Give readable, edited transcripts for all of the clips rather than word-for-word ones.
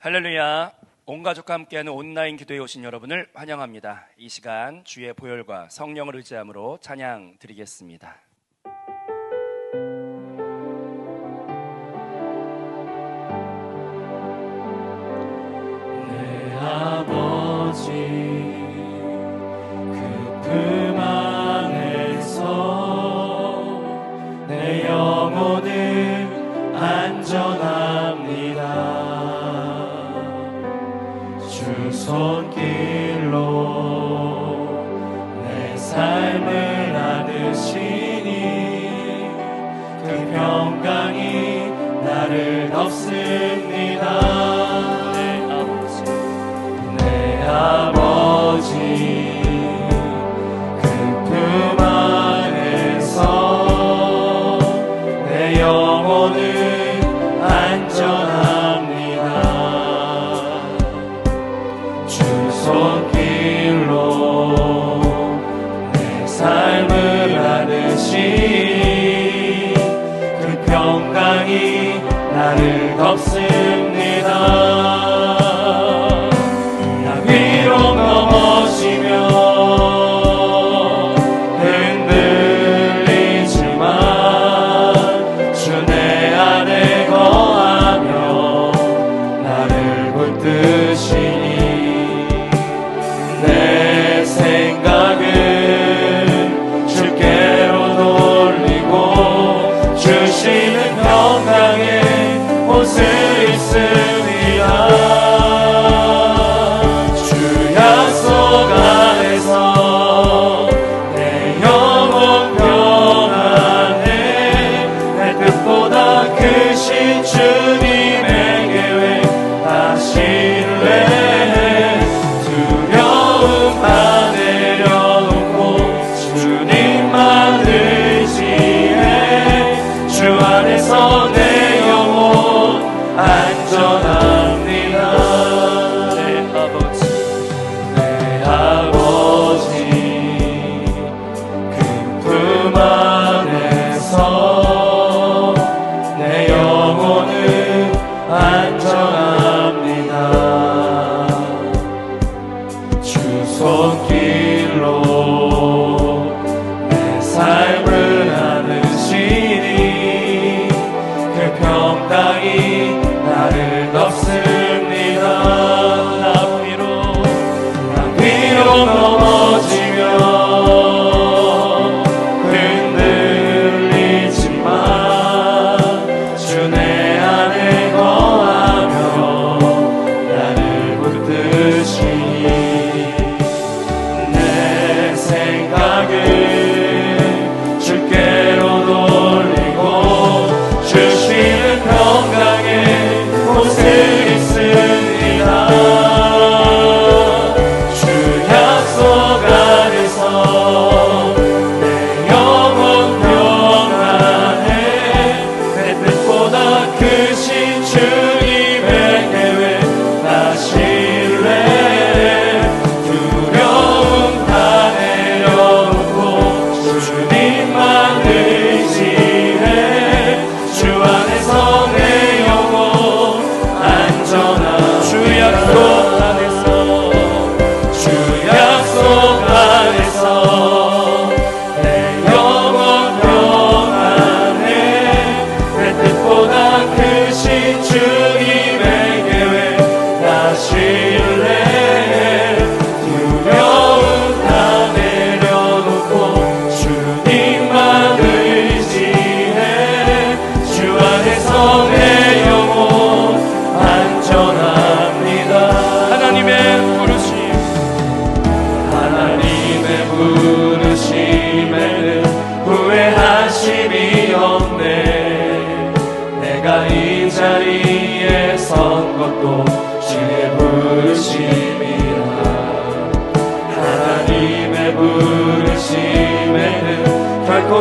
할렐루야. 온 가족과 함께하는 온라인 기도에 오신 여러분을 환영합니다. 이 시간 주의 보혈과 성령을 의지함으로 찬양 드리겠습니다. 내 아버지 그 품 안에서 내 영혼은 안전합니다. 주 손길로 내 삶을 안으시니 그 평강이 나를 덮습니다. 내 아버지 그 품 안에서 내 영혼은 안전합니다. 주 손길로 내 삶을 안으시니 그 평강이 나를 덮습니다. 비록 넘어지며 흔들리지만 주 내 안에 거하며 나를 붙드시니 내 생각은 주께로 돌리고 주시는 평강의 옷을 입습니다.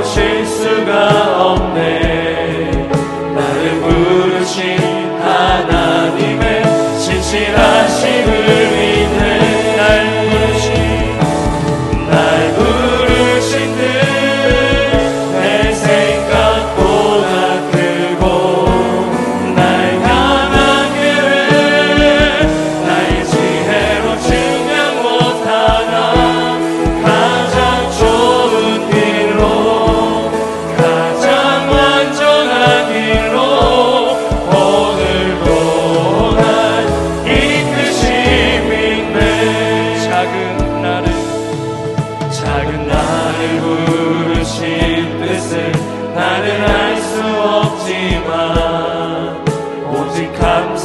실수가 없네. 나를 부르신 하나님의 신실하심을 믿네. 날 부르신 듯 내 생각보다 크고 날 향한 계획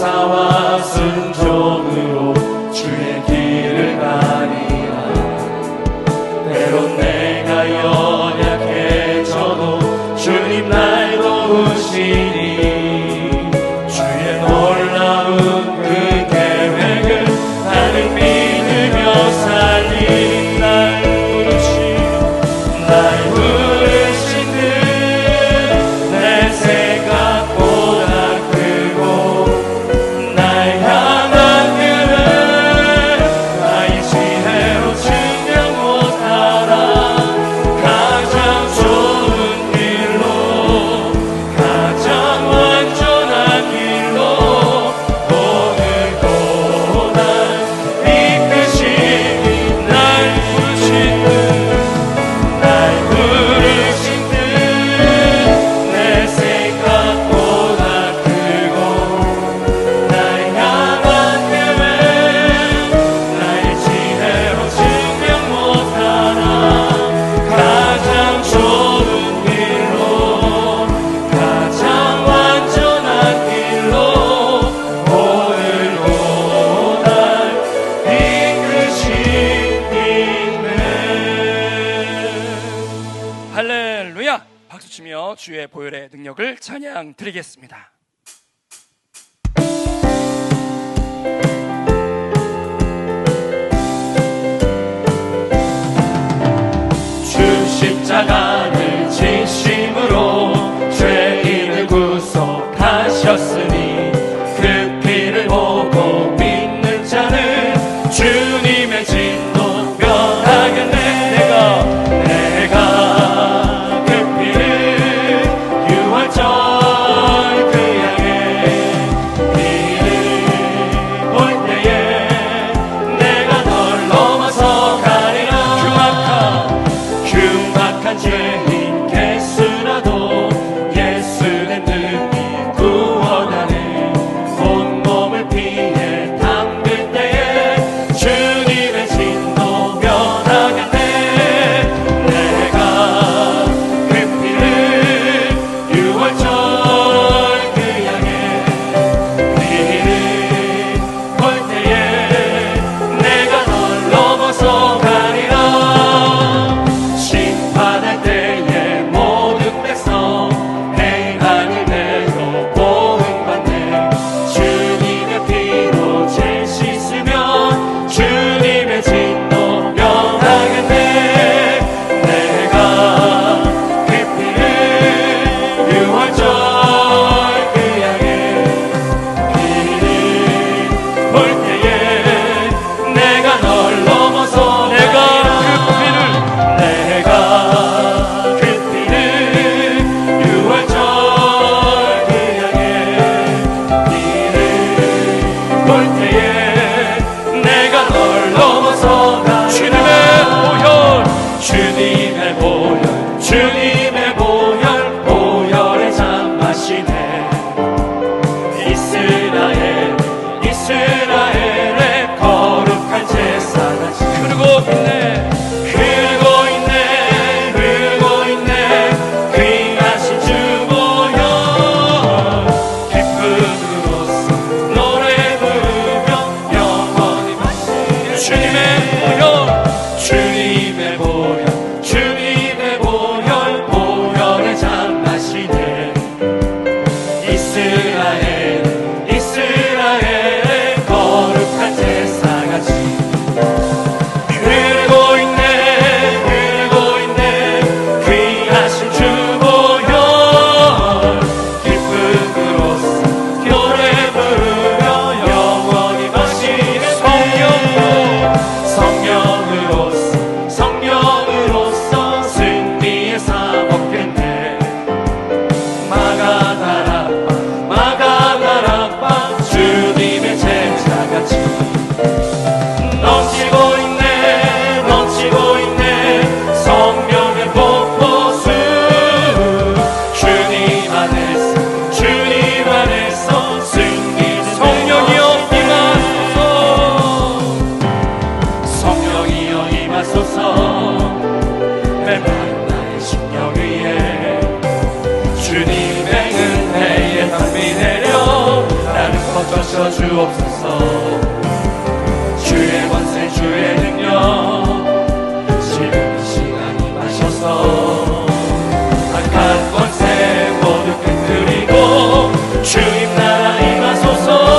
감사와 순종으로 주의 길을 가리라. 때론 내가 연약해져도 주님 날 도우시니 주의 놀라운 그 계획을 나는 믿으며 살리. 날 부르신 듯 내 생각보다 크고 날 향한 길은 나의 지혜로 증명 못하라. 가장 좋은 길로 가장 완전한 길로 오늘도 날 이끄시니 날 부르신 듯 날 부르신 듯 내 생각보다 크고 날 향한 계획 나의 지혜로 증명 못하나. 가장 좋은 길로 가장 완전한 길로 오늘도 날 이끄시네. 할렐루야! 박수치며 주의 보혈의 능력을 찬양 드리겠습니다. 주 십자가를 진심으로 죄인을 구속하셨으니 그 피를 보고 믿는 자는 주님의 진노 면하겠네. 내가 그 피를 유월절 그 양의 피를 볼 때에 내가 널 넘어서 가리라. 흉악한 죄인 개수라도 예수의 능히 구원하네. 온몸을 피해 담글 때에 주님의 진노 면하겠네. 내가 그 피를 유월절 그 양의 피를 볼 때에 내가 널 넘어서 가리라. 심판할 때에 모든 백성 행하는 대로 보응받네. 주님의 피로 죄 씻으면 주님의 진노 면하겠네. 내가 그 피를 유월절 그 양의 피를 볼 때에 내가 널 넘어서 내가 그 피를 유월절 그 양의 피를 볼 때에 내가 널 넘어서 가리라. 주님의 보혈 보혈의 잔맛이네. 이스라엘의 거룩한 제사같이 흐르고 있네. 귀하신 주 보혈 기쁨으로써 노래 부르며 영원히 마시네. 주님의 보혈 덮쳐 주옵소서. 주의 권세 주의 능력 지금 이 시간 임하셔서 악한 권세 모두 깨뜨리고 주님 나라 임하소서.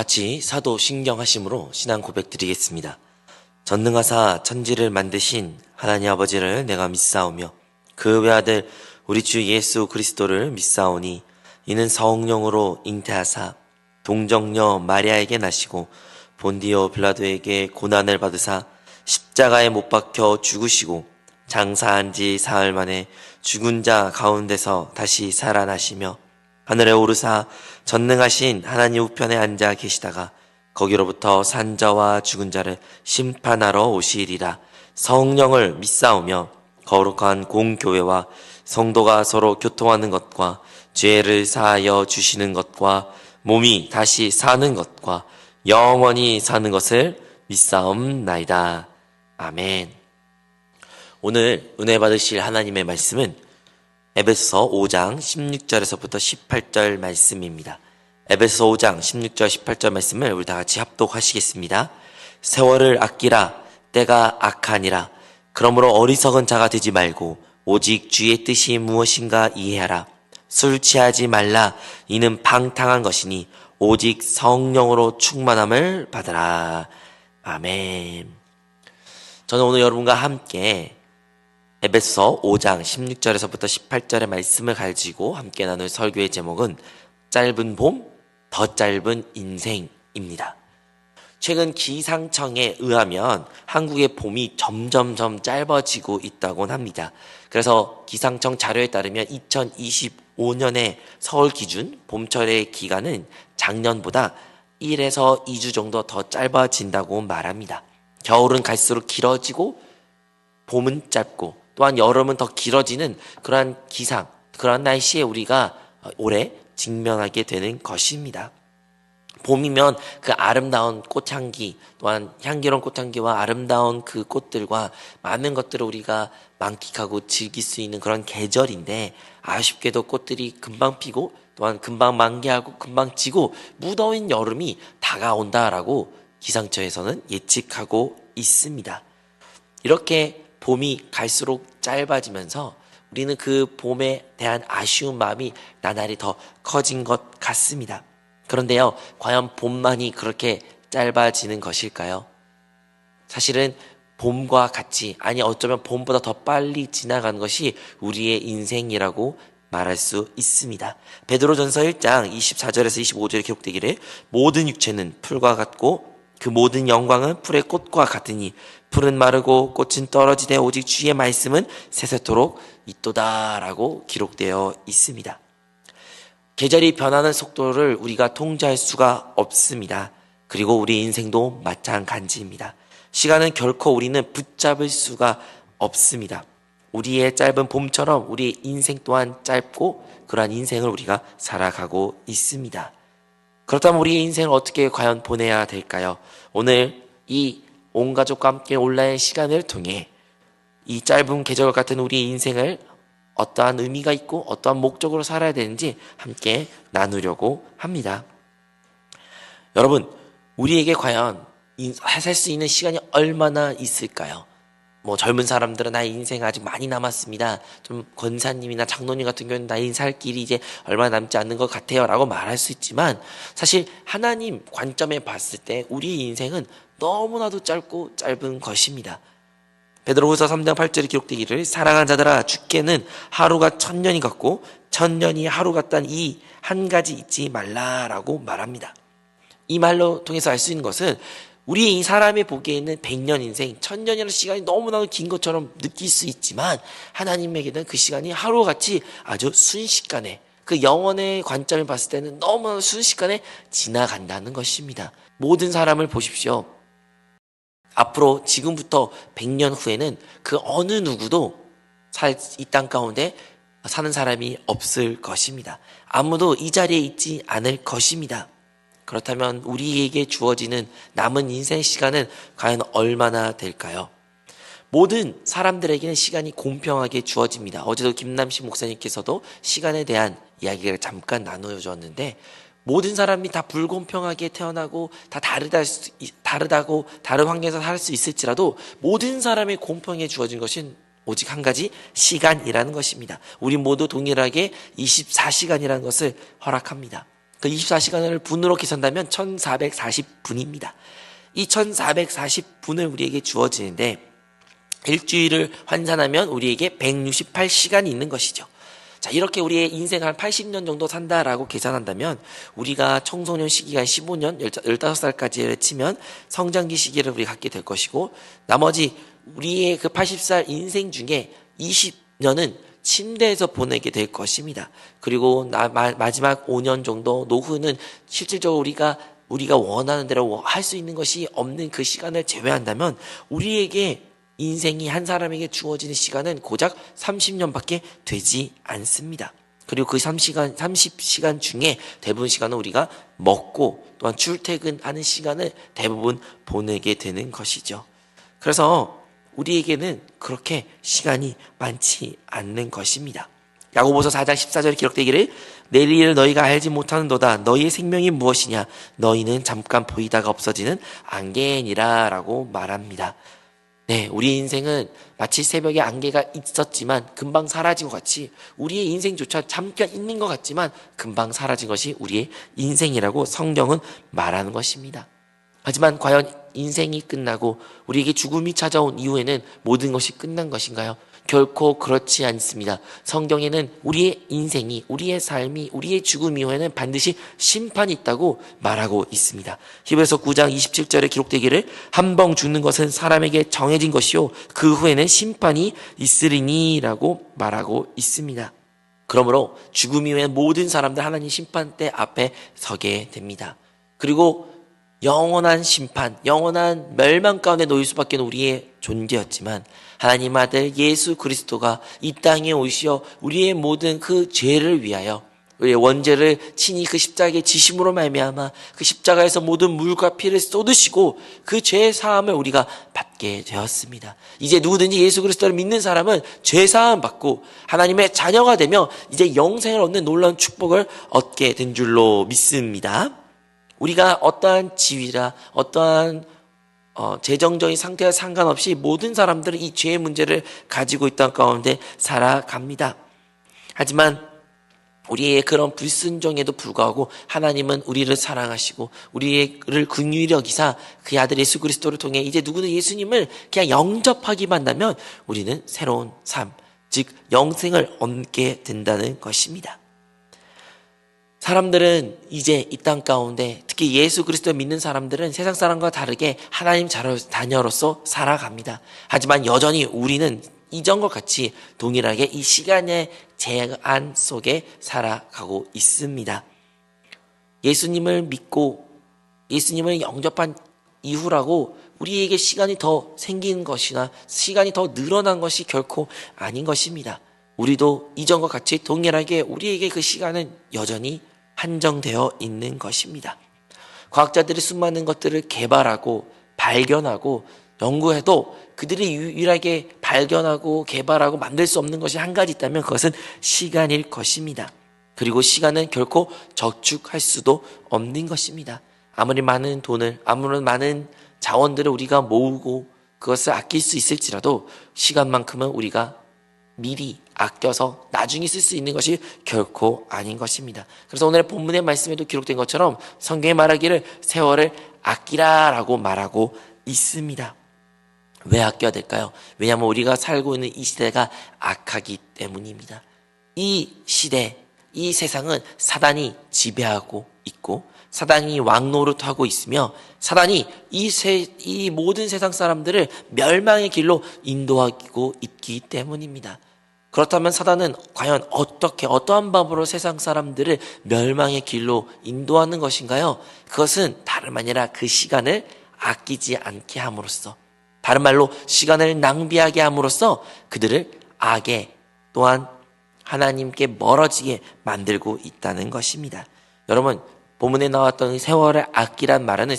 같이 사도 신경하심으로 신앙 고백 드리겠습니다. 전능하사 천지를 만드신 하나님 아버지를 내가 믿사오며 그 외아들 우리 주 예수 그리스도를 믿사오니 이는 성령으로 잉태하사 동정녀 마리아에게 나시고 본디오 빌라도에게 고난을 받으사 십자가에 못 박혀 죽으시고 장사한 지 사흘 만에 죽은 자 가운데서 다시 살아나시며 하늘에 오르사 전능하신 하나님 우편에 앉아 계시다가 거기로부터 산 자와 죽은 자를 심판하러 오시리라. 성령을 믿사오며 거룩한 공교회와 성도가 서로 교통하는 것과 죄를 사하여 주시는 것과 몸이 다시 사는 것과 영원히 사는 것을 믿사옵나이다. 아멘. 오늘 은혜 받으실 하나님의 말씀은 에베소서 5장 16절에서부터 18절 말씀입니다. 에베소서 5장 16절 18절 말씀을 우리 다 같이 합독하시겠습니다. 세월을 아끼라, 때가 악하니라. 그러므로 어리석은 자가 되지 말고 오직 주의 뜻이 무엇인가 이해하라. 술 취하지 말라. 이는 방탕한 것이니 오직 성령으로 충만함을 받으라. 아멘. 저는 오늘 여러분과 함께 에베소서 5장 16절에서부터 18절의 말씀을 가지고 함께 나눌 설교의 제목은 짧은 봄, 더 짧은 인생입니다. 최근 기상청에 의하면 한국의 봄이 점점점 짧아지고 있다고 합니다. 그래서 기상청 자료에 따르면 2025년의 서울 기준 봄철의 기간은 작년보다 1에서 2주 정도 더 짧아진다고 말합니다. 겨울은 갈수록 길어지고 봄은 짧고 또한 여름은 더 길어지는 그러한 그러한 날씨에 우리가 올해 직면하게 되는 것입니다. 봄이면 그 아름다운 꽃향기, 또한 향기로운 꽃향기와 아름다운 그 꽃들과 많은 것들을 우리가 만끽하고 즐길 수 있는 그런 계절인데, 아쉽게도 꽃들이 금방 피고 또한 금방 만개하고 금방 지고 무더운 여름이 다가온다라고 기상청에서는 예측하고 있습니다. 이렇게 봄이 갈수록 짧아지면서 우리는 그 봄에 대한 아쉬운 마음이 나날이 더 커진 것 같습니다. 그런데요, 과연 봄만이 그렇게 짧아지는 것일까요? 사실은 봄과 같이, 아니 어쩌면 봄보다 더 빨리 지나가는 것이 우리의 인생이라고 말할 수 있습니다. 베드로전서 1장 24절에서 25절에 기록되기를 모든 육체는 풀과 같고 그 모든 영광은 풀의 꽃과 같으니 풀은 마르고 꽃은 떨어지되 오직 주의 말씀은 세세토록 있도다라고 기록되어 있습니다. 계절이 변하는 속도를 우리가 통제할 수가 없습니다. 그리고 우리 인생도 마찬가지입니다. 시간은 결코 우리는 붙잡을 수가 없습니다. 우리의 짧은 봄처럼 우리의 인생 또한 짧고 그러한 인생을 우리가 살아가고 있습니다. 그렇다면 우리의 인생을 어떻게 과연 보내야 될까요? 오늘 이 온 가족과 함께 온라인 시간을 통해 이 짧은 계절 같은 우리의 인생을 어떠한 의미가 있고 어떠한 목적으로 살아야 되는지 함께 나누려고 합니다. 여러분, 우리에게 과연 살 수 있는 시간이 얼마나 있을까요? 젊은 사람들은 나의 인생 아직 많이 남았습니다. 좀 권사님이나 장로님 같은 경우는 나의 살 길이 이제 얼마 남지 않는 것 같아요 라고 말할 수 있지만, 사실 하나님 관점에 봤을 때 우리의 인생은 너무나도 짧고 짧은 것입니다. 베드로후서 3장 8절에 기록되기를 사랑하는 자들아, 주께는 하루가 1000년이 같고 1000년이 하루 같다는 이 한 가지 잊지 말라라고 말합니다. 이 말로 통해서 알 수 있는 것은 우리 이 사람이 보기에는 100년 인생, 1000년이라는 시간이 너무나도 긴 것처럼 느낄 수 있지만, 하나님에게는 그 시간이 하루같이 아주 순식간에, 그 영혼의 관점을 봤을 때는 너무나도 순식간에 지나간다는 것입니다. 모든 사람을 보십시오. 앞으로 지금부터 100년 후에는 그 어느 누구도 이 땅 가운데 사는 사람이 없을 것입니다. 아무도 이 자리에 있지 않을 것입니다. 그렇다면 우리에게 주어지는 남은 인생 시간은 과연 얼마나 될까요? 모든 사람들에게는 시간이 공평하게 주어집니다. 어제도 김남식 목사님께서도 시간에 대한 이야기를 잠깐 나눠주었는데, 모든 사람이 다 불공평하게 태어나고 다 다르다고 다른 환경에서 살 수 있을지라도 모든 사람의 공평에 주어진 것은 오직 한 가지, 시간이라는 것입니다. 우리 모두 동일하게 24시간이라는 것을 허락합니다. 그 24시간을 분으로 계산한다면 1440분입니다. 이 1440분을 우리에게 주어지는데, 일주일을 환산하면 우리에게 168시간이 있는 것이죠. 자, 이렇게 우리의 인생 한 80년 정도 산다라고 계산한다면, 우리가 청소년 시기가 15년, 15살까지를 치면 성장기 시기를 우리가 갖게 될 것이고, 나머지 우리의 그 80살 인생 중에 20년은 침대에서 보내게 될 것입니다. 그리고 마지막 5년 정도 노후는 실질적으로 우리가 원하는 대로 할 수 있는 것이 없는 그 시간을 제외한다면, 우리에게 인생이 한 사람에게 주어지는 시간은 고작 30년밖에 되지 않습니다. 그리고 그 30시간 중에 대부분 시간은 우리가 먹고 또한 출퇴근하는 시간을 대부분 보내게 되는 것이죠. 그래서 우리에게는 그렇게 시간이 많지 않는 것입니다. 야고보서 4장 14절에 기록되기를 내일 일을 너희가 알지 못하는도다. 너희의 생명이 무엇이냐? 너희는 잠깐 보이다가 없어지는 안개니라 라고 말합니다. 네, 우리 인생은 마치 새벽에 안개가 있었지만 금방 사라진 것 같이 우리의 인생조차 잠깐 있는 것 같지만 금방 사라진 것이 우리의 인생이라고 성경은 말하는 것입니다. 하지만 과연 인생이 끝나고 우리에게 죽음이 찾아온 이후에는 모든 것이 끝난 것인가요? 결코 그렇지 않습니다. 성경에는 우리의 인생이, 우리의 삶이, 우리의 죽음 이후에는 반드시 심판이 있다고 말하고 있습니다. 히브리서 9장 27절에 기록되기를 한 번 죽는 것은 사람에게 정해진 것이요 그 후에는 심판이 있으리니 라고 말하고 있습니다. 그러므로 죽음 이후에 모든 사람들 하나님 심판대 앞에 서게 됩니다. 그리고 영원한 심판, 영원한 멸망 가운데 놓일 수밖에 없는 우리의 존재였지만 하나님 아들 예수 그리스도가 이 땅에 오시어 우리의 모든 그 죄를 위하여 우리의 원죄를 친히 그 십자가의 지심으로 말미암아 그 십자가에서 모든 물과 피를 쏟으시고 그 죄의 사함을 우리가 받게 되었습니다. 이제 누구든지 예수 그리스도를 믿는 사람은 죄 사함 받고 하나님의 자녀가 되며 이제 영생을 얻는 놀라운 축복을 얻게 된 줄로 믿습니다. 우리가 어떠한 지위라 어떠한 재정적인 상태와 상관없이 모든 사람들은 이 죄의 문제를 가지고 있던 가운데 살아갑니다. 하지만 우리의 그런 불순종에도 불구하고 하나님은 우리를 사랑하시고 우리를 긍휼히 여기사 그 아들 예수 그리스도를 통해 이제 누구는 예수님을 그냥 영접하기만 하면 우리는 새로운 삶, 즉 영생을 얻게 된다는 것입니다. 사람들은 이제 이 땅 가운데 특히 예수 그리스도를 믿는 사람들은 세상 사람과 다르게 하나님 자녀로서 살아갑니다. 하지만 여전히 우리는 이전과 같이 동일하게 이 시간의 제한 속에 살아가고 있습니다. 예수님을 믿고 예수님을 영접한 이후라고 우리에게 시간이 더 생긴 것이나 시간이 더 늘어난 것이 결코 아닌 것입니다. 우리도 이전과 같이 동일하게 우리에게 그 시간은 여전히 한정되어 있는 것입니다. 과학자들이 수많은 것들을 개발하고 발견하고 연구해도 그들이 유일하게 발견하고 개발하고 만들 수 없는 것이 한 가지 있다면 그것은 시간일 것입니다. 그리고 시간은 결코 저축할 수도 없는 것입니다. 아무리 많은 돈을, 아무리 많은 자원들을 우리가 모으고 그것을 아낄 수 있을지라도 시간만큼은 우리가 미리 아껴서 나중에 쓸 수 있는 것이 결코 아닌 것입니다. 그래서 오늘의 본문의 말씀에도 기록된 것처럼 성경에 말하기를 세월을 아끼라라고 말하고 있습니다. 왜 아껴야 될까요? 왜냐하면 우리가 살고 있는 이 시대가 악하기 때문입니다. 이 시대, 이 세상은 사단이 지배하고 있고 사단이 왕노릇하고 있으며 사단이 이 모든 세상 사람들을 멸망의 길로 인도하고 있기 때문입니다. 그렇다면 사단은 과연 어떠한 방법으로 세상 사람들을 멸망의 길로 인도하는 것인가요? 그것은 다름 아니라 그 시간을 아끼지 않게 함으로써, 다른 말로 시간을 낭비하게 함으로써 그들을 악에 또한 하나님께 멀어지게 만들고 있다는 것입니다. 여러분, 본문에 나왔던 세월을 아끼란 말은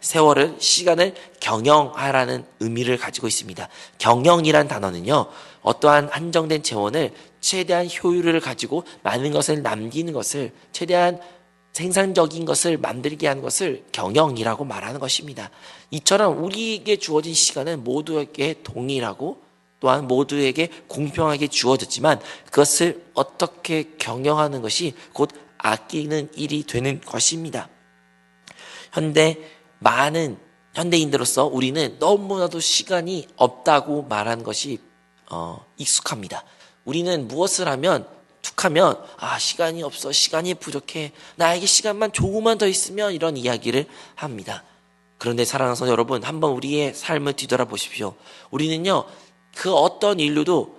세월을 시간을 경영하라는 의미를 가지고 있습니다. 경영이란 단어는요, 어떠한 한정된 재원을 최대한 효율을 가지고 많은 것을 남기는 것을, 최대한 생산적인 것을 만들게 하는 것을 경영이라고 말하는 것입니다. 이처럼 우리에게 주어진 시간은 모두에게 동일하고 또한 모두에게 공평하게 주어졌지만 그것을 어떻게 경영하는 것이 곧 아끼는 일이 되는 것입니다. 많은 현대인들로서 우리는 너무나도 시간이 없다고 말하는 것이 익숙합니다. 우리는 무엇을 하면 툭하면 시간이 없어, 시간이 부족해, 나에게 시간만 조금만 더 있으면 이런 이야기를 합니다. 그런데 사랑하는 성도 여러분, 한번 우리의 삶을 뒤돌아보십시오. 우리는요, 그 어떤 인류도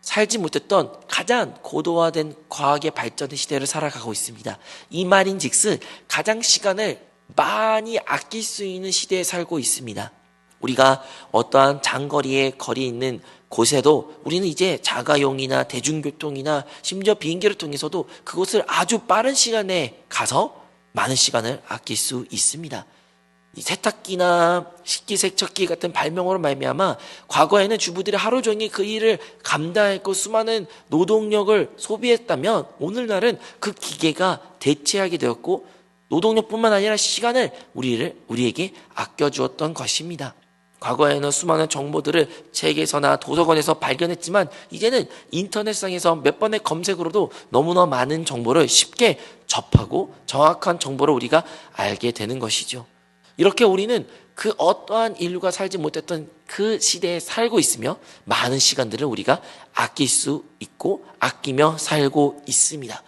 살지 못했던 가장 고도화된 과학의 발전의 시대를 살아가고 있습니다. 이 말인즉슨 가장 시간을 많이 아낄 수 있는 시대에 살고 있습니다. 우리가 어떠한 장거리에 거리에 있는 곳에도 우리는 이제 자가용이나 대중교통이나 심지어 비행기를 통해서도 그곳을 아주 빠른 시간에 가서 많은 시간을 아낄 수 있습니다. 이 세탁기나 식기세척기 같은 발명으로 말미암아 과거에는 주부들이 하루 종일 그 일을 감당했고 수많은 노동력을 소비했다면 오늘날은 그 기계가 대체하게 되었고 노동력뿐만 아니라 시간을 우리에게 아껴주었던 것입니다. 과거에는 수많은 정보들을 책에서나 도서관에서 발견했지만 이제는 인터넷상에서 몇 번의 검색으로도 너무나 많은 정보를 쉽게 접하고 정확한 정보를 우리가 알게 되는 것이죠. 이렇게 우리는 그 어떠한 인류가 살지 못했던 그 시대에 살고 있으며 많은 시간들을 우리가 아낄 수 있고 아끼며 살고 있습니다.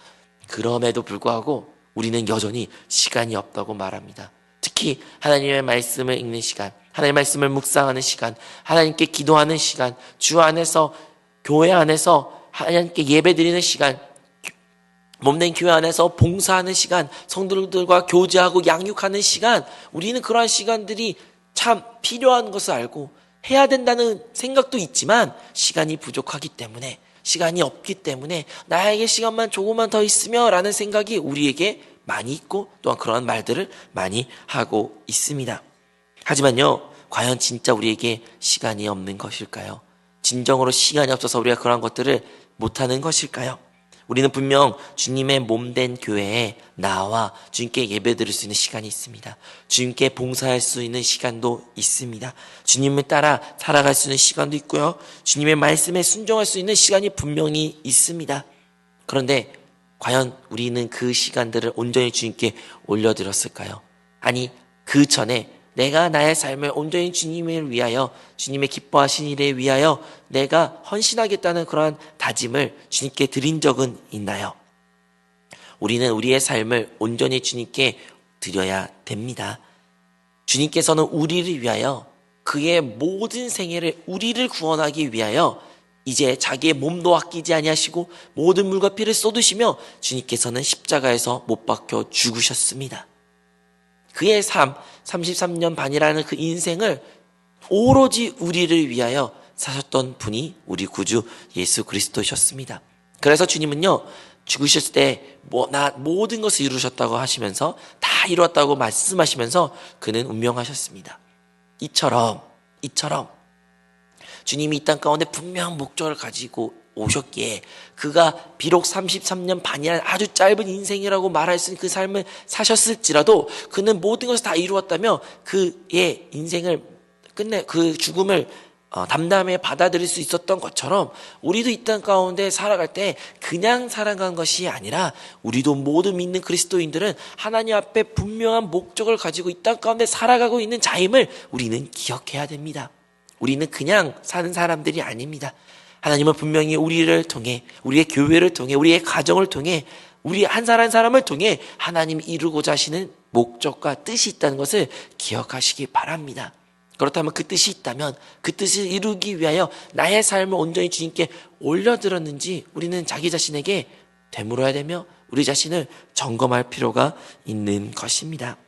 그럼에도 불구하고 우리는 여전히 시간이 없다고 말합니다. 특히 하나님의 말씀을 읽는 시간, 하나님의 말씀을 묵상하는 시간, 하나님께 기도하는 시간, 주 안에서 교회 안에서 하나님께 예배드리는 시간, 몸된 교회 안에서 봉사하는 시간, 성도들과 교제하고 양육하는 시간, 우리는 그러한 시간들이 참 필요한 것을 알고 해야 된다는 생각도 있지만 시간이 부족하기 때문에, 시간이 없기 때문에 나에게 시간만 조금만 더 있으며 라는 생각이 우리에게 많이 있고 또한 그러한 말들을 많이 하고 있습니다. 하지만요, 과연 진짜 우리에게 시간이 없는 것일까요? 진정으로 시간이 없어서 우리가 그러한 것들을 못하는 것일까요? 우리는 분명 주님의 몸된 교회에 나와 주님께 예배드릴 수 있는 시간이 있습니다. 주님께 봉사할 수 있는 시간도 있습니다. 주님을 따라 살아갈 수 있는 시간도 있고요. 주님의 말씀에 순종할 수 있는 시간이 분명히 있습니다. 그런데 과연 우리는 그 시간들을 온전히 주님께 올려드렸을까요? 아니, 그 전에 내가 나의 삶을 온전히 주님을 위하여, 주님의 기뻐하신 일에 위하여 내가 헌신하겠다는 그러한 다짐을 주님께 드린 적은 있나요? 우리는 우리의 삶을 온전히 주님께 드려야 됩니다. 주님께서는 우리를 위하여 그의 모든 생애를 우리를 구원하기 위하여 이제 자기의 몸도 아끼지 아니하시고 모든 물과 피를 쏟으시며 주님께서는 십자가에서 못 박혀 죽으셨습니다. 그의 삶, 33년 반이라는 그 인생을 오로지 우리를 위하여 사셨던 분이 우리 구주 예수 그리스도셨습니다. 그래서 주님은요, 죽으셨을 때 모든 것을 이루셨다고 하시면서 다 이루었다고 말씀하시면서 그는 운명하셨습니다. 이처럼 주님이 이 땅 가운데 분명한 목적을 가지고 오셨기에 그가 비록 33년 반이라는 아주 짧은 인생이라고 말할 수 있는 그 삶을 사셨을지라도 그는 모든 것을 다 이루었다며 그의 인생을 끝내 그 죽음을 담담하게 받아들일 수 있었던 것처럼 우리도 이 땅 가운데 살아갈 때 그냥 살아간 것이 아니라 우리도 모든 믿는 그리스도인들은 하나님 앞에 분명한 목적을 가지고 이 땅 가운데 살아가고 있는 자임을 우리는 기억해야 됩니다. 우리는 그냥 사는 사람들이 아닙니다. 하나님은 분명히 우리를 통해, 우리의 교회를 통해, 우리의 가정을 통해, 우리 한 사람 한 사람을 통해 하나님이 이루고자 하시는 목적과 뜻이 있다는 것을 기억하시기 바랍니다. 그렇다면 그 뜻이 있다면 그 뜻을 이루기 위하여 나의 삶을 온전히 주님께 올려드렸는지 우리는 자기 자신에게 되물어야 되며 우리 자신을 점검할 필요가 있는 것입니다.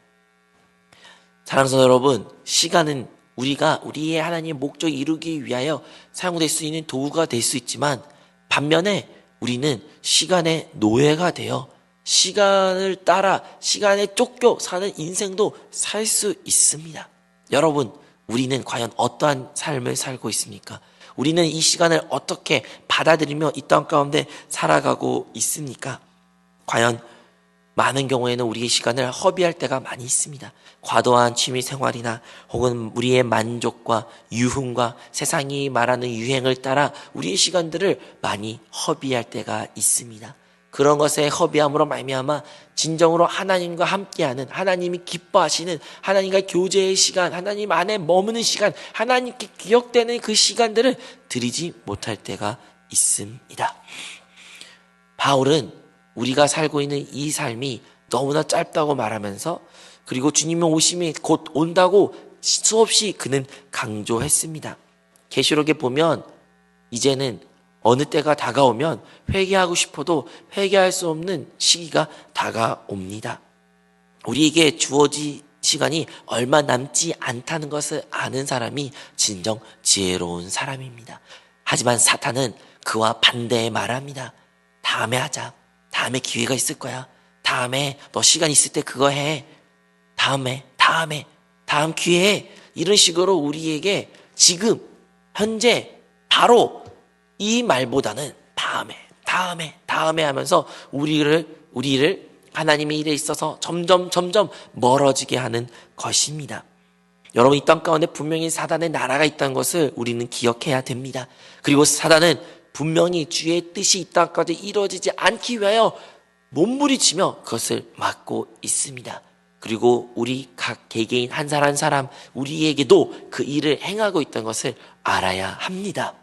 사랑하는 성도 여러분, 시간은 우리가 우리의 하나님의 목적을 이루기 위하여 사용될 수 있는 도구가 될 수 있지만 반면에 우리는 시간의 노예가 되어 시간을 따라 시간에 쫓겨 사는 인생도 살 수 있습니다. 여러분, 우리는 과연 어떠한 삶을 살고 있습니까? 우리는 이 시간을 어떻게 받아들이며 이 땅 가운데 살아가고 있습니까? 과연 많은 경우에는 우리의 시간을 허비할 때가 많이 있습니다. 과도한 취미 생활이나 혹은 우리의 만족과 유흥과 세상이 말하는 유행을 따라 우리의 시간들을 많이 허비할 때가 있습니다. 그런 것에 허비함으로 말미암아 진정으로 하나님과 함께하는, 하나님이 기뻐하시는 하나님과 교제의 시간, 하나님 안에 머무는 시간, 하나님께 기억되는 그 시간들을 드리지 못할 때가 있습니다. 바울은 우리가 살고 있는 이 삶이 너무나 짧다고 말하면서 그리고 주님의 오심이 곧 온다고 수없이 그는 강조했습니다. 계시록에 보면 이제는 어느 때가 다가오면 회개하고 싶어도 회개할 수 없는 시기가 다가옵니다. 우리에게 주어지신 시간이 얼마 남지 않다는 것을 아는 사람이 진정 지혜로운 사람입니다. 하지만 사탄은 그와 반대에 말합니다. 다음에 하자. 다음에 기회가 있을 거야. 다음에 너 시간 있을 때 그거 해. 다음 기회에 이런 식으로 우리에게 지금 현재 바로 이 말보다는 다음에 하면서 우리를 하나님의 일에 있어서 점점 멀어지게 하는 것입니다. 여러분, 이 땅 가운데 분명히 사단의 나라가 있다는 것을 우리는 기억해야 됩니다. 그리고 사단은 분명히 주의 뜻이 이 땅 가운데 이루어지지 않기 위하여 몸부림치며 그것을 막고 있습니다. 그리고 우리 각 개개인 한 사람 한 사람 우리에게도 그 일을 행하고 있다는 것을 알아야 합니다.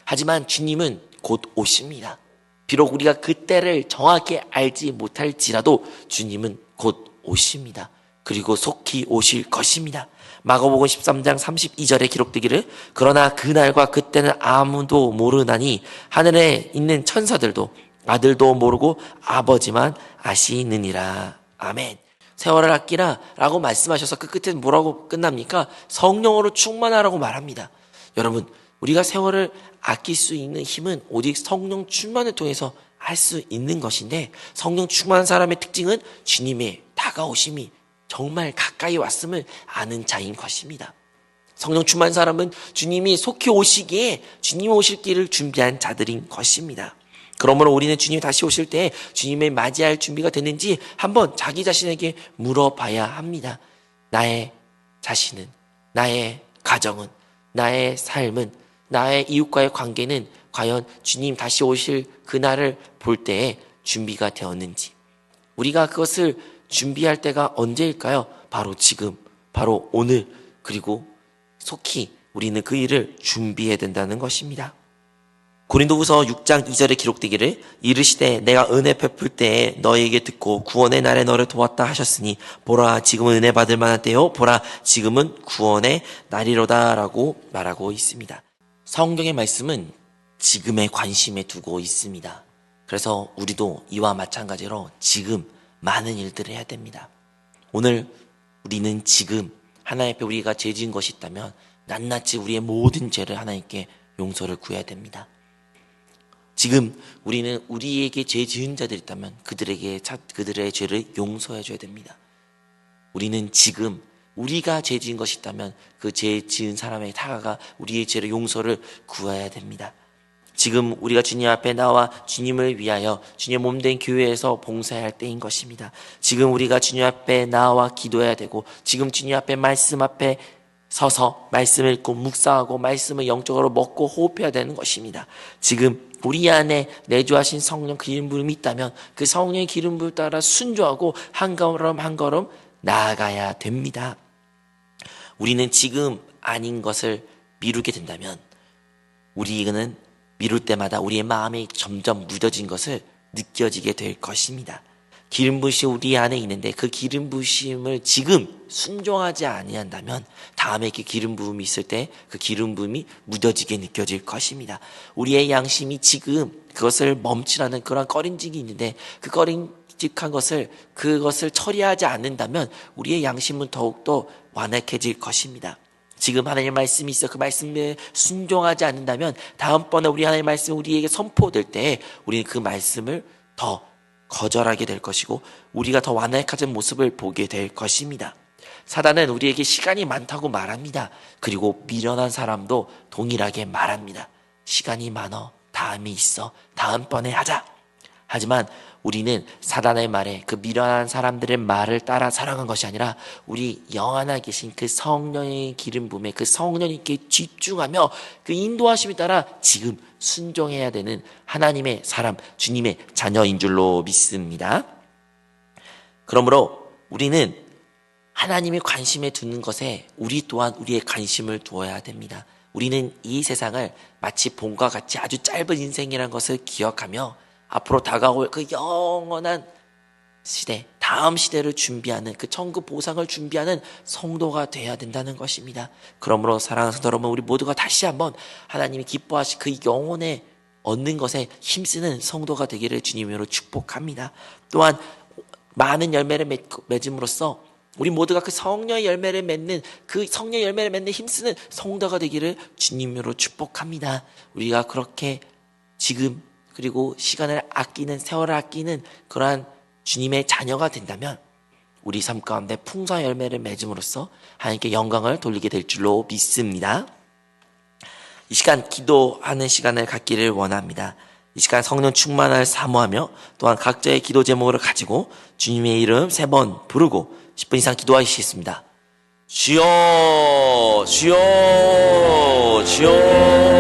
하지만 주님은 곧 오십니다. 비록 우리가 그때를 정확히 알지 못할지라도 주님은 곧 오십니다. 그리고 속히 오실 것입니다. 마가복음 13장 32절에 기록되기를 그러나 그날과 그때는 아무도 모르나니 하늘에 있는 천사들도 아들도 모르고 아버지만 아시느니라. 아멘. 세월을 아끼라 라고 말씀하셔서 그 끝에는 뭐라고 끝납니까? 성령으로 충만하라고 말합니다. 여러분, 우리가 세월을 아낄 수 있는 힘은 오직 성령 충만을 통해서 할 수 있는 것인데, 성령 충만한 사람의 특징은 주님의 다가오심이 정말 가까이 왔음을 아는 자인 것입니다. 성령 충만한 사람은 주님이 속히 오시기에 주님 오실 길을 준비한 자들인 것입니다. 그러므로 우리는 주님이 다시 오실 때 주님을 맞이할 준비가 됐는지 한번 자기 자신에게 물어봐야 합니다. 나의 자신은, 나의 가정은, 나의 삶은, 나의 이웃과의 관계는 과연 주님 다시 오실 그날을 볼 때에 준비가 되었는지, 우리가 그것을 준비할 때가 언제일까요? 바로 지금, 바로 오늘, 그리고 속히 우리는 그 일을 준비해야 된다는 것입니다. 고린도후서 6장 2절에 기록되기를 이르시되 내가 은혜 베풀 때에 너에게 듣고 구원의 날에 너를 도왔다 하셨으니 보라 지금은 은혜 받을 만한 때요 보라 지금은 구원의 날이로다 라고 말하고 있습니다. 성경의 말씀은 지금에 관심에 두고 있습니다. 그래서 우리도 이와 마찬가지로 지금 많은 일들을 해야 됩니다. 오늘 우리는 지금 하나님 앞에 우리가 죄 지은 것이 있다면 낱낱이 우리의 모든 죄를 하나님께 용서를 구해야 됩니다. 지금 우리는 우리에게 죄 지은 자들이 있다면 그들의 죄를 용서해 줘야 됩니다. 우리는 지금 우리가 죄 지은 것이 있다면 그 죄 지은 사람에게 다가가 우리의 죄를 용서를 구해야 됩니다. 지금 우리가 주님 앞에 나와 주님을 위하여 주님의 몸된 교회에서 봉사할 때인 것입니다. 지금 우리가 주님 앞에 나와 기도해야 되고, 지금 주님 앞에 말씀 앞에 서서 말씀을 읽고 묵상하고 말씀을 영적으로 먹고 호흡해야 되는 것입니다. 지금 우리 안에 내주하신 성령 기름 부음이 있다면 그 성령의 기름 부음을 따라 순종하고 한 걸음 한 걸음 나아가야 됩니다. 우리는 지금 아닌 것을 미루게 된다면 우리는 미룰 때마다 우리의 마음이 점점 무뎌진 것을 느껴지게 될 것입니다. 기름 부으심이 우리 안에 있는데 그 기름 부으심을 지금 순종하지 아니한다면 다음에 그 기름 부음이 있을 때 그 기름 부음이 무뎌지게 느껴질 것입니다. 우리의 양심이 지금 그것을 멈추라는 그런 꺼림직이 있는데 그 꺼림직한 그것을 처리하지 않는다면 우리의 양심은 더욱더 완악해질 것입니다. 지금 하나님의 말씀이 있어 그 말씀에 순종하지 않는다면 다음번에 우리 하나님의 말씀이 우리에게 선포될 때 우리는 그 말씀을 더 거절하게 될 것이고 우리가 더 완악해진 모습을 보게 될 것입니다. 사단은 우리에게 시간이 많다고 말합니다. 그리고 미련한 사람도 동일하게 말합니다. 시간이 많어, 다음이 있어, 다음번에 하자. 하지만 우리는 사단의 말에 그 미련한 사람들의 말을 따라 살아간 것이 아니라 우리 영 안에 계신 그 성령의 기름 부음에 그 성령님께 집중하며 그 인도하심에 따라 지금 순종해야 되는 하나님의 사람, 주님의 자녀인 줄로 믿습니다. 그러므로 우리는 하나님의 관심에 두는 것에 우리 또한 우리의 관심을 두어야 됩니다. 우리는 이 세상을 마치 봄과 같이 아주 짧은 인생이라는 것을 기억하며 앞으로 다가올 그 영원한 시대, 다음 시대를 준비하는 그 천국 보상을 준비하는 성도가 되어야 된다는 것입니다. 그러므로 사랑하는 성도 여러분, 우리 모두가 다시 한번 하나님이 기뻐하시 그 영혼에 얻는 것에 힘쓰는 성도가 되기를 주님으로 축복합니다. 또한 많은 열매를 맺음으로써 우리 모두가 그 성령의 열매를 맺는 그 성령의 열매를 맺는 힘쓰는 성도가 되기를 주님으로 축복합니다. 우리가 그렇게 지금 그리고 시간을 아끼는 세월을 아끼는 그러한 주님의 자녀가 된다면 우리 삶 가운데 풍성한 열매를 맺음으로써 하나님께 영광을 돌리게 될 줄로 믿습니다. 이 시간 기도하는 시간을 갖기를 원합니다. 이 시간 성령 충만을 사모하며 또한 각자의 기도 제목을 가지고 주님의 이름 3번 부르고 10분 이상 기도하시겠습니다. 주여 주여 주여.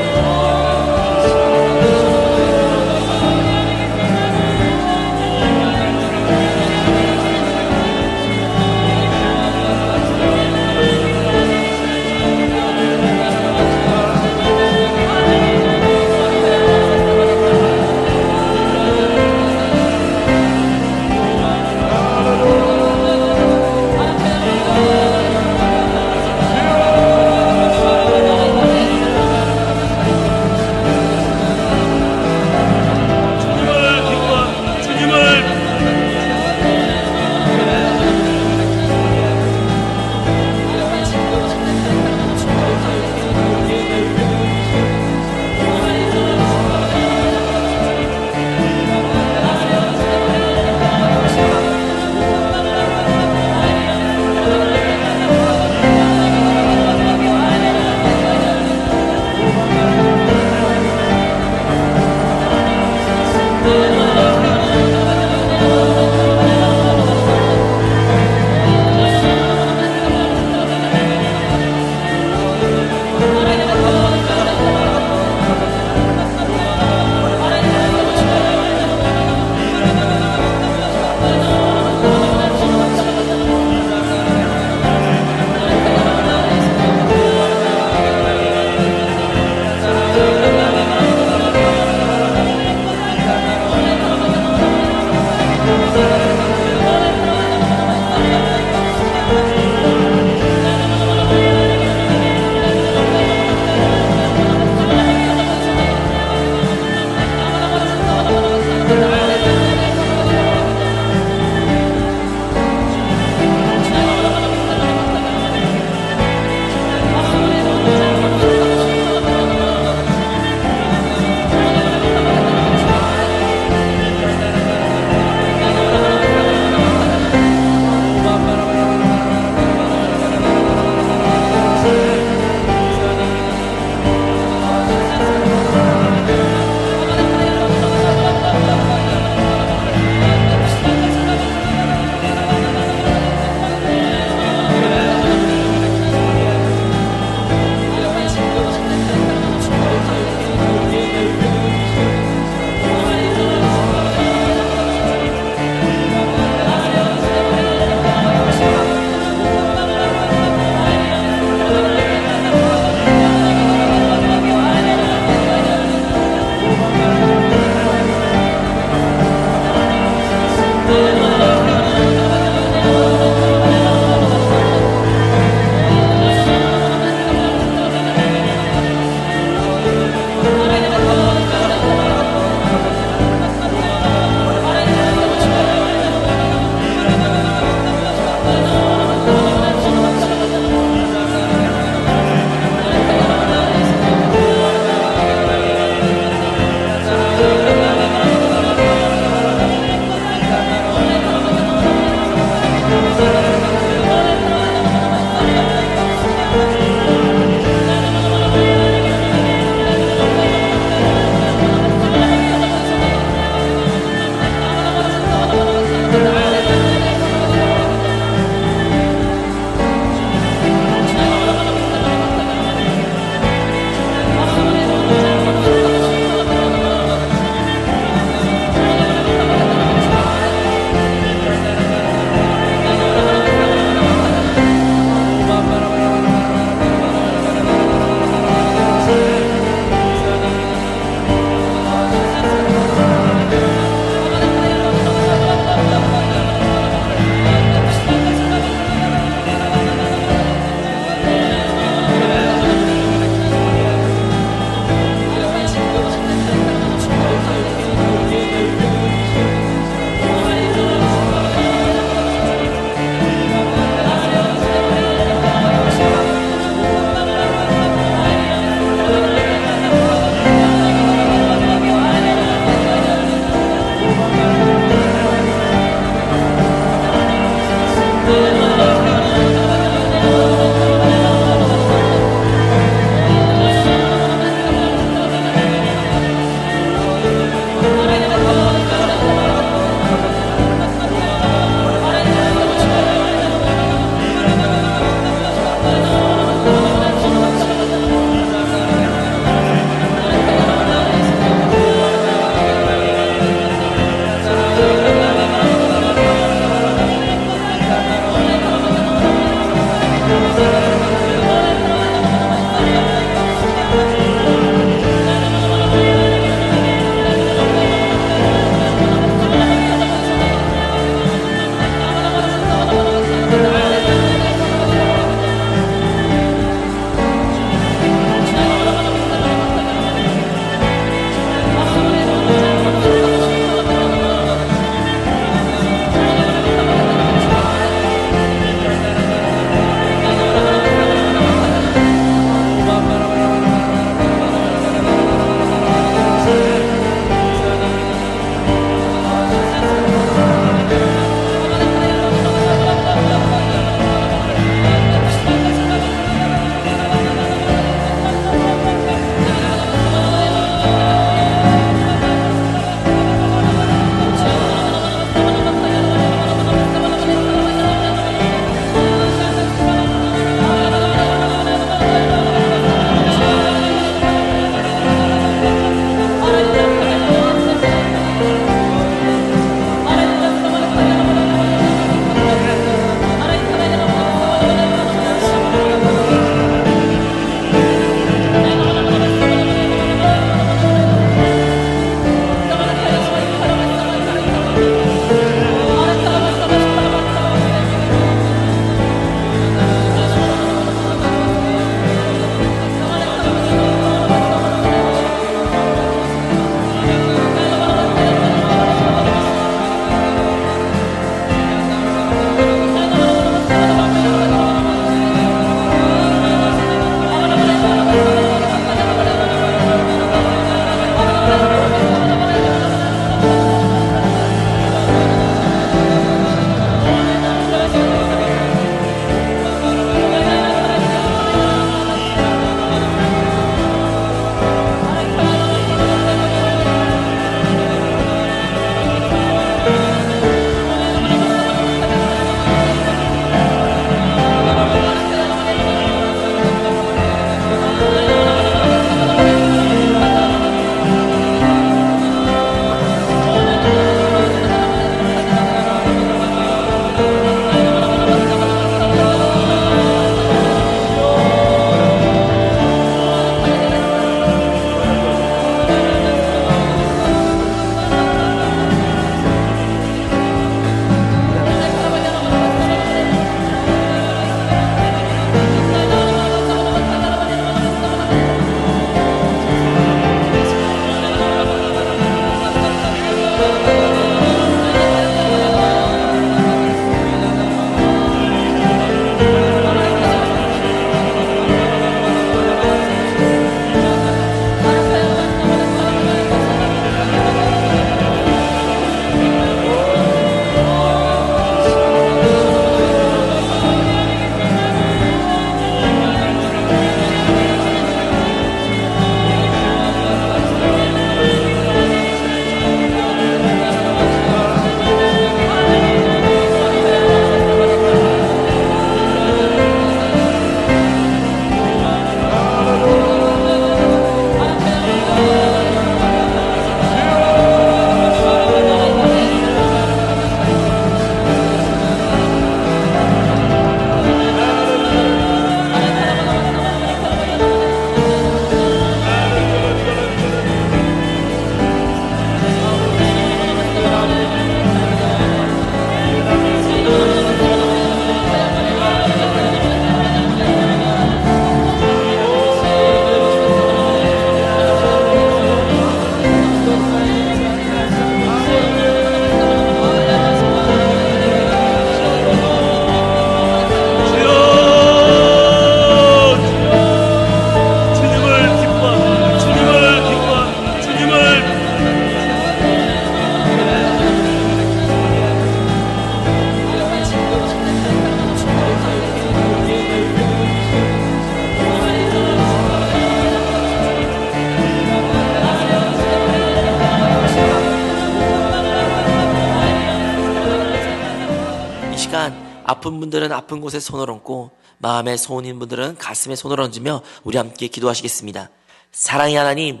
아픈 분들은 아픈 곳에 손을 얹고 마음에 소원인 분들은 가슴에 손을 얹으며 우리 함께 기도하시겠습니다. 사랑의 하나님,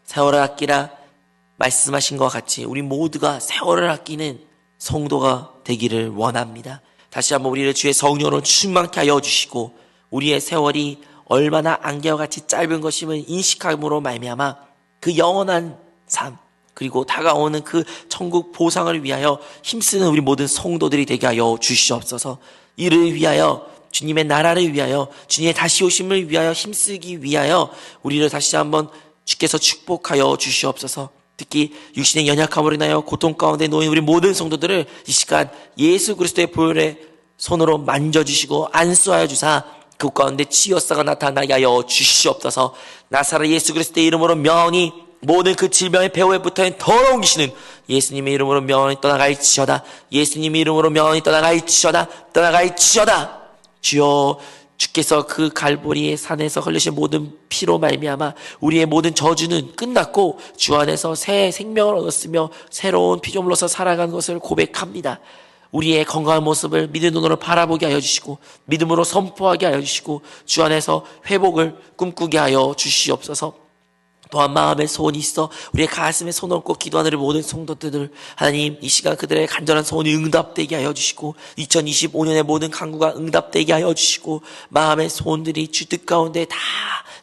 세월을 아끼라 말씀하신 것과 같이 우리 모두가 세월을 아끼는 성도가 되기를 원합니다. 다시 한번 우리를 주의 성령으로 충만케 하여 주시고 우리의 세월이 얼마나 안개와 같이 짧은 것임을 인식함으로 말미암아 그 영원한 삶 그리고 다가오는 그 천국 보상을 위하여 힘쓰는 우리 모든 성도들이 되게 하여 주시옵소서. 이를 위하여 주님의 나라를 위하여 주님의 다시 오심을 위하여 힘쓰기 위하여 우리를 다시 한번 주께서 축복하여 주시옵소서. 특히 육신의 연약함으로 인하여 고통 가운데 놓인 우리 모든 성도들을 이 시간 예수 그리스도의 보혈의 손으로 만져주시고 안수하여 주사 그 가운데 치유사가 나타나게 하여 주시옵소서. 나사렛 예수 그리스도의 이름으로 명이 모든 그 질병의 배후에 붙어있는 더러운 귀신은 예수님의 이름으로 명이 떠나갈지어다. 예수님의 이름으로 명이 떠나갈지어다. 떠나갈지어다. 주여, 주께서 그 갈보리의 산에서 흘리신 모든 피로 말미암아 우리의 모든 저주는 끝났고 주 안에서 새 생명을 얻었으며 새로운 피조물로서 살아가는 것을 고백합니다. 우리의 건강한 모습을 믿음의 눈으로 바라보게 하여 주시고 믿음으로 선포하게 하여 주시고 주 안에서 회복을 꿈꾸게 하여 주시옵소서. 또한 마음에 소원이 있어 우리의 가슴에 손 얹고 기도하는 모든 성도들 하나님 이 시간 그들의 간절한 소원이 응답되게 하여 주시고 2025년의 모든 간구가 응답되게 하여 주시고 마음의 소원들이 주 뜻 가운데 다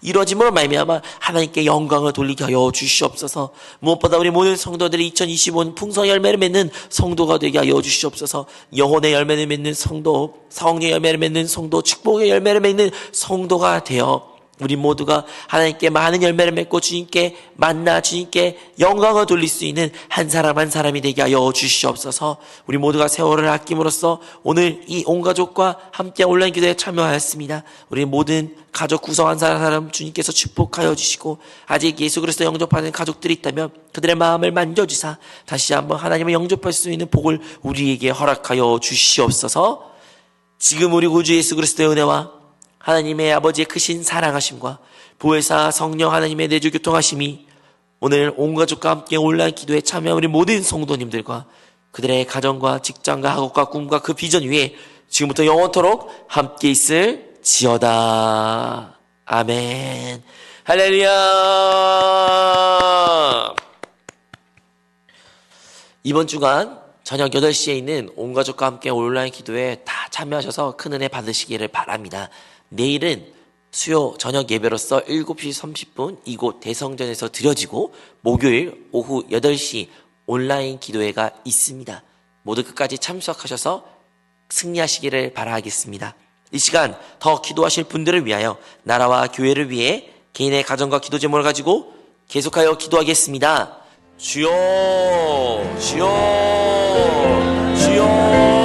이루어짐으로 말미암아 하나님께 영광을 돌리게 하여 주시옵소서. 무엇보다 우리 모든 성도들이 2025년 풍성의 열매를 맺는 성도가 되게 하여 주시옵소서. 영혼의 열매를 맺는 성도, 성령의 열매를 맺는 성도, 축복의 열매를 맺는 성도가 되어 우리 모두가 하나님께 많은 열매를 맺고 주님께 만나 주님께 영광을 돌릴 수 있는 한 사람 한 사람이 되게 하여 주시옵소서. 우리 모두가 세월을 아낌으로써 오늘 이 온 가족과 함께 온라인 기도에 참여하였습니다. 우리 모든 가족 구성 한 사람 한 사람 주님께서 축복하여 주시고 아직 예수 그리스도 영접하는 가족들이 있다면 그들의 마음을 만져주사 다시 한번 하나님을 영접할 수 있는 복을 우리에게 허락하여 주시옵소서. 지금 우리 구주 예수 그리스도의 은혜와 하나님의 아버지의 크신 사랑하심과 보혜사 성령 하나님의 내주 교통하심이 오늘 온 가족과 함께 온라인 기도에 참여한 우리 모든 성도님들과 그들의 가정과 직장과 학업과 꿈과 그 비전 위에 지금부터 영원토록 함께 있을 지어다. 아멘. 할렐루야. 이번 주간 저녁 8시에 있는 온 가족과 함께 온라인 기도에 다 참여하셔서 큰 은혜 받으시기를 바랍니다. 내일은 수요 저녁 예배로서 7시 30분 이곳 대성전에서 드려지고 목요일 오후 8시 온라인 기도회가 있습니다. 모두 끝까지 참석하셔서 승리하시기를 바라겠습니다. 이 시간 더 기도하실 분들을 위하여 나라와 교회를 위해 개인의 가정과 기도 제목을 가지고 계속하여 기도하겠습니다. 주여 주여 주여